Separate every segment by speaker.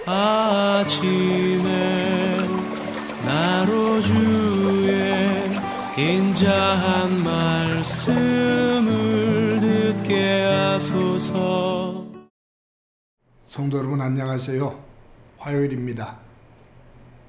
Speaker 1: 아침에 나로 주의 인자한 말씀을 듣게 하소서.
Speaker 2: 성도 여러분 안녕하세요. 화요일입니다.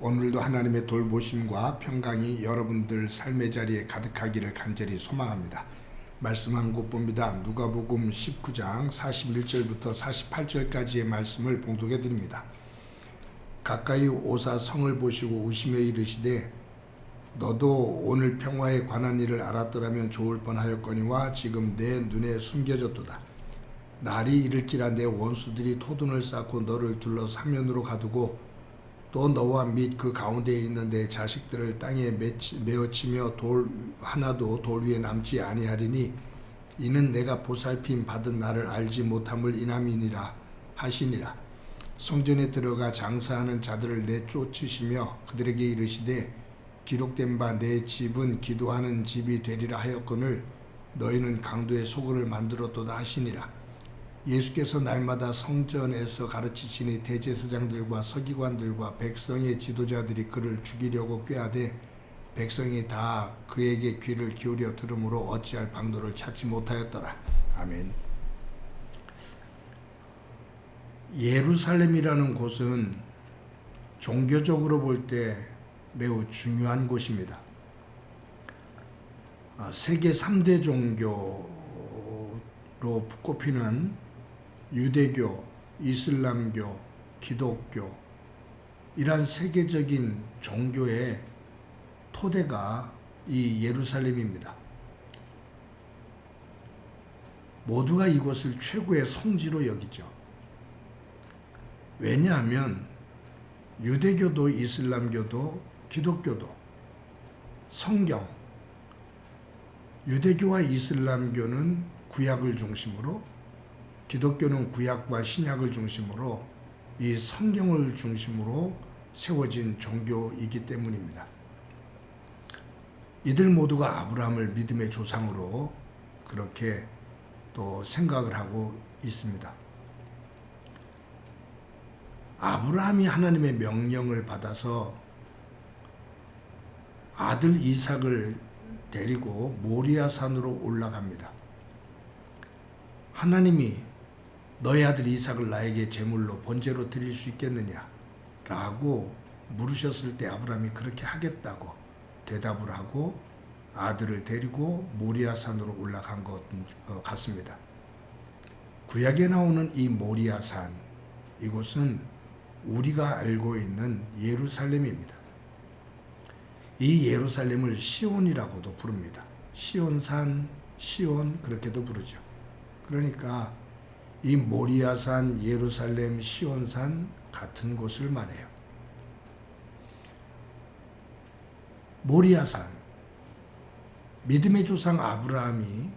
Speaker 2: 오늘도 하나님의 돌보심과 평강이 여러분들 삶의 자리에 가득하기를 간절히 소망합니다. 말씀 한 곳 봅니다. 누가복음 19장 41절부터 48절까지의 말씀을 봉독해 드립니다. 가까이 오사 성을 보시고 웃으며 이르시되 너도 오늘 평화에 관한 일을 알았더라면 좋을 뻔하였거니와 지금 내 눈에 숨겨졌도다. 날이 이를기라 내 원수들이 토둔을 쌓고 너를 둘러 사면으로 가두고 또 너와 및 그 가운데에 있는 내 자식들을 땅에 메어치며 돌 하나도 돌 위에 남지 아니하리니 이는 내가 보살핌 받은 나를 알지 못함을 인함이니라 하시니라. 성전에 들어가 장사하는 자들을 내쫓으시며 그들에게 이르시되 기록된 바 내 집은 기도하는 집이 되리라 하였거늘 너희는 강도의 소굴을 만들었도다 하시니라. 예수께서 날마다 성전에서 가르치시니 대제사장들과 서기관들과 백성의 지도자들이 그를 죽이려고 꾀하되 백성이 다 그에게 귀를 기울여 들으므로 어찌할 방도를 찾지 못하였더라. 아멘. 예루살렘이라는 곳은 종교적으로 볼 때 매우 중요한 곳입니다. 세계 3대 종교로 꼽히는 유대교, 이슬람교, 기독교 이러한 세계적인 종교의 토대가 이 예루살렘입니다. 모두가 이곳을 최고의 성지로 여기죠. 왜냐하면 유대교도 이슬람교도 기독교도 성경, 유대교와 이슬람교는 구약을 중심으로 기독교는 구약과 신약을 중심으로 이 성경을 중심으로 세워진 종교이기 때문입니다. 이들 모두가 아브라함을 믿음의 조상으로 그렇게 또 생각을 하고 있습니다. 아브라함이 하나님의 명령을 받아서 아들 이삭을 데리고 모리아산으로 올라갑니다. 하나님이 너의 아들 이삭을 나에게 제물로 번제로 드릴 수 있겠느냐? 라고 물으셨을 때 아브라함이 그렇게 하겠다고 대답을 하고 아들을 데리고 모리아산으로 올라간 것 같습니다. 구약에 나오는 이 모리아산, 이곳은 우리가 알고 있는 예루살렘입니다. 이 예루살렘을 시온이라고도 부릅니다. 시온산, 시온 그렇게도 부르죠. 그러니까 이 모리아산, 예루살렘, 시온산 같은 곳을 말해요. 모리아산, 믿음의 조상 아브라함이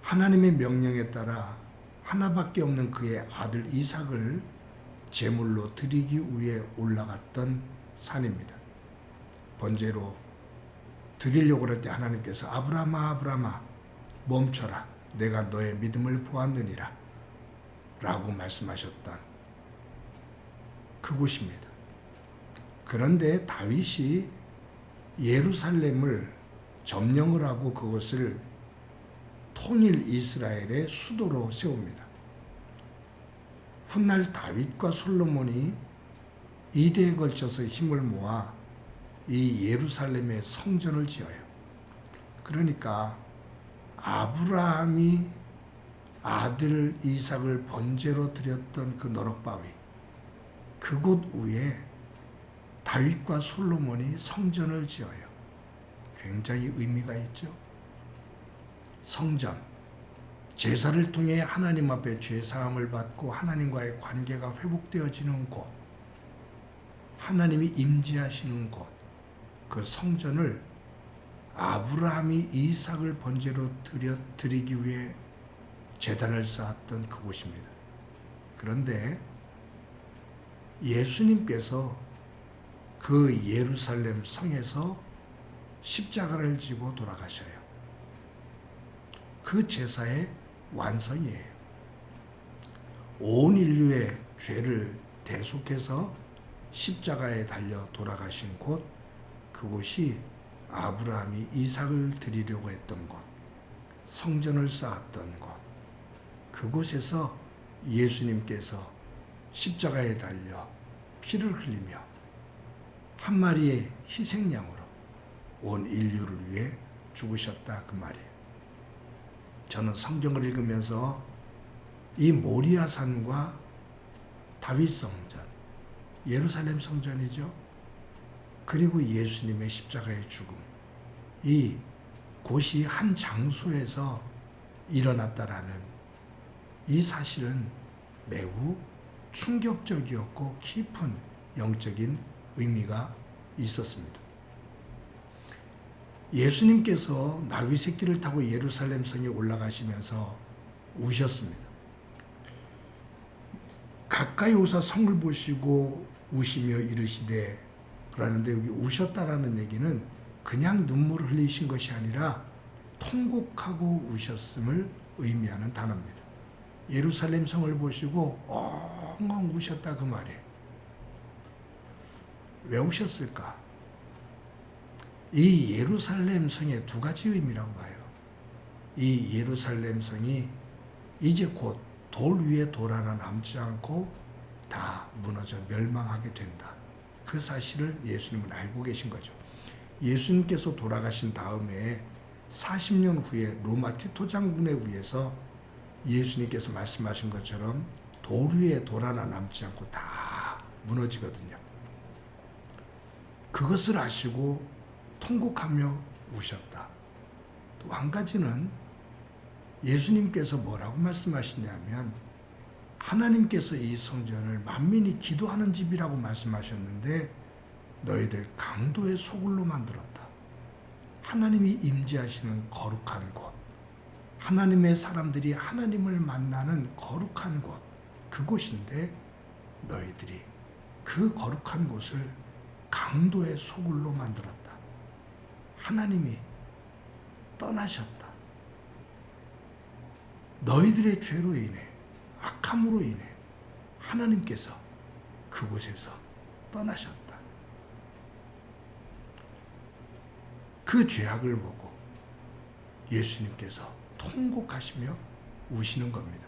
Speaker 2: 하나님의 명령에 따라 하나밖에 없는 그의 아들 이삭을 제물로 드리기 위해 올라갔던 산입니다. 번제로 드리려고 할 때 하나님께서 아브라함아 아브라함아 멈춰라 내가 너의 믿음을 보았느니라 라고 말씀하셨던 그곳입니다. 그런데 다윗이 예루살렘을 점령을 하고 그것을 통일 이스라엘의 수도로 세웁니다. 훗날 다윗과 솔로몬이 이대에 걸쳐서 힘을 모아 이 예루살렘의 성전을 지어요. 그러니까 아브라함이 아들 이삭을 번제로 드렸던 그 너럭바위 그곳 위에 다윗과 솔로몬이 성전을 지어요. 굉장히 의미가 있죠. 성전, 제사를 통해 하나님 앞에 죄사함을 받고 하나님과의 관계가 회복되어지는 곳, 하나님이 임재하시는 곳, 그 성전을 아브라함이 이삭을 번제로 드리기 위해 제단을 쌓았던 그곳입니다. 그런데 예수님께서 그 예루살렘 성에서 십자가를 지고 돌아가셔요. 그 제사의 완성이에요. 온 인류의 죄를 대속해서 십자가에 달려 돌아가신 곳, 그곳이 아브라함이 이삭을 드리려고 했던 곳, 성전을 쌓았던 곳, 그곳에서 예수님께서 십자가에 달려 피를 흘리며 한 마리의 희생양으로 온 인류를 위해 죽으셨다, 그 말이에요. 저는 성경을 읽으면서 이 모리아산과 다윗 성전, 예루살렘 성전이죠. 그리고 예수님의 십자가의 죽음, 이 곳이 한 장소에서 일어났다라는 이 사실은 매우 충격적이었고 깊은 영적인 의미가 있었습니다. 예수님께서 나귀 새끼를 타고 예루살렘 성에 올라가시면서 우셨습니다. 가까이 오사 성을 보시고 우시며 이르시되, 그러는데 여기 우셨다라는 얘기는 그냥 눈물을 흘리신 것이 아니라 통곡하고 우셨음을 의미하는 단어입니다. 예루살렘 성을 보시고 엉엉 우셨다, 그 말이에요. 왜 우셨을까? 이 예루살렘 성에 두 가지 의미라고 봐요. 이 예루살렘 성이 이제 곧 돌 위에 돌 하나 남지 않고 다 무너져 멸망하게 된다. 그 사실을 예수님은 알고 계신 거죠. 예수님께서 돌아가신 다음에 40년 후에 로마 티토 장군에 의해서 예수님께서 말씀하신 것처럼 돌 위에 돌 하나 남지 않고 다 무너지거든요. 그것을 아시고 통곡하며 우셨다. 또 한 가지는 예수님께서 뭐라고 말씀하시냐면, 하나님께서 이 성전을 만민이 기도하는 집이라고 말씀하셨는데 너희들 강도의 소굴로 만들었다. 하나님이 임재하시는 거룩한 곳, 하나님의 사람들이 하나님을 만나는 거룩한 곳, 그곳인데 너희들이 그 거룩한 곳을 강도의 소굴로 만들었다. 하나님이 떠나셨다. 너희들의 죄로 인해, 악함으로 인해 하나님께서 그곳에서 떠나셨다. 그 죄악을 보고 예수님께서 통곡하시며 우시는 겁니다.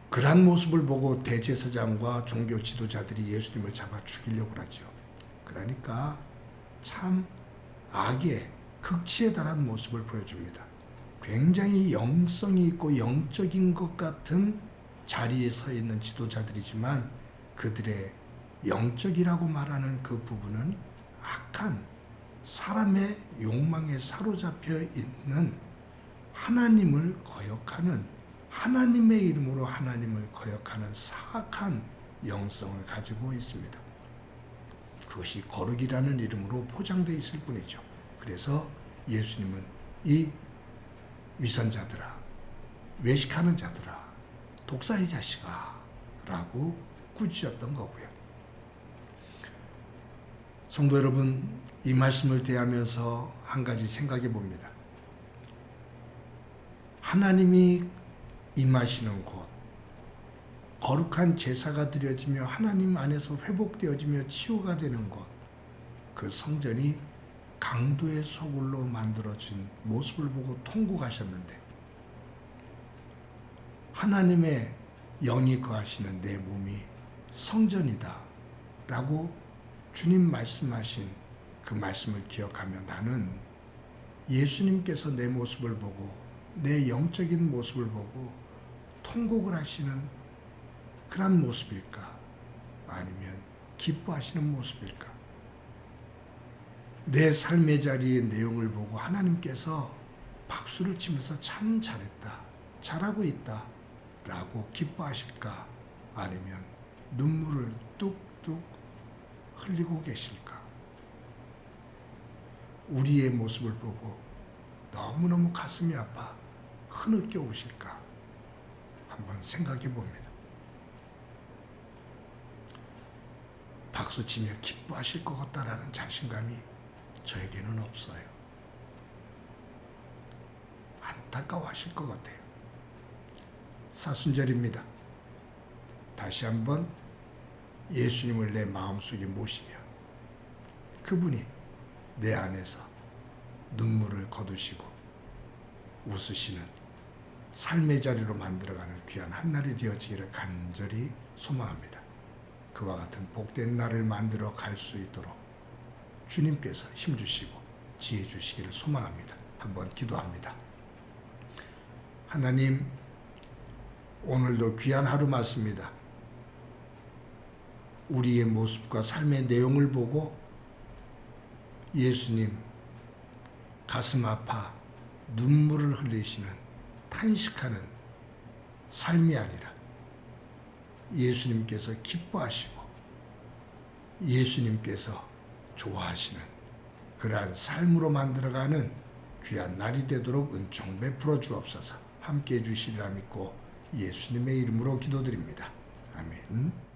Speaker 2: 그러한 모습을 보고 대제사장과 종교 지도자들이 예수님을 잡아 죽이려고 하죠. 그러니까 참 악의 극치에 달한 모습을 보여줍니다. 굉장히 영성이 있고 영적인 것 같은 자리에 서 있는 지도자들이지만 그들의 영적이라고 말하는 그 부분은 악한 사람의 욕망에 사로잡혀 있는 하나님을 거역하는, 하나님의 이름으로 하나님을 거역하는 사악한 영성을 가지고 있습니다. 그것이 거룩이라는 이름으로 포장되어 있을 뿐이죠. 그래서 예수님은 이 위선자들아, 외식하는 자들아, 독사의 자식아 라고 꾸짖었던 거고요. 성도 여러분, 이 말씀을 대하면서 한 가지 생각해 봅니다. 하나님이 임하시는 곳, 거룩한 제사가 드려지며 하나님 안에서 회복되어지며 치유가 되는 곳, 그 성전이 강도의 소굴로 만들어진 모습을 보고 통곡하셨는데, 하나님의 영이 거하시는 내 몸이 성전이다 라고 주님 말씀하신 그 말씀을 기억하며 나는 예수님께서 내 모습을 보고, 내 영적인 모습을 보고 통곡을 하시는 그런 모습일까? 아니면 기뻐하시는 모습일까? 내 삶의 자리의 내용을 보고 하나님께서 박수를 치면서 참 잘했다, 잘하고 있다 라고 기뻐하실까? 아니면 눈물을 뚝뚝 흘리고 계실까? 우리의 모습을 보고 너무너무 가슴이 아파 흐느껴 오실까? 한번 생각해 봅니다. 박수치며 기뻐하실 것 같다라는 자신감이 저에게는 없어요. 안타까워하실 것 같아요. 사순절입니다. 다시 한번 예수님을 내 마음속에 모시며 그분이 내 안에서 눈물을 거두시고 웃으시는 삶의 자리로 만들어가는 귀한 한날이 되어지기를 간절히 소망합니다. 그와 같은 복된 날을 만들어 갈 수 있도록 주님께서 힘주시고 지혜 주시기를 소망합니다. 한번 기도합니다. 하나님, 오늘도 귀한 하루 맞습니다. 우리의 모습과 삶의 내용을 보고 예수님 가슴 아파 눈물을 흘리시는 탄식하는 삶이 아니라 예수님께서 기뻐하시고 예수님께서 좋아하시는 그러한 삶으로 만들어가는 귀한 날이 되도록 은총 베풀어 주옵소서. 함께해 주시리라 믿고 예수님의 이름으로 기도드립니다. 아멘.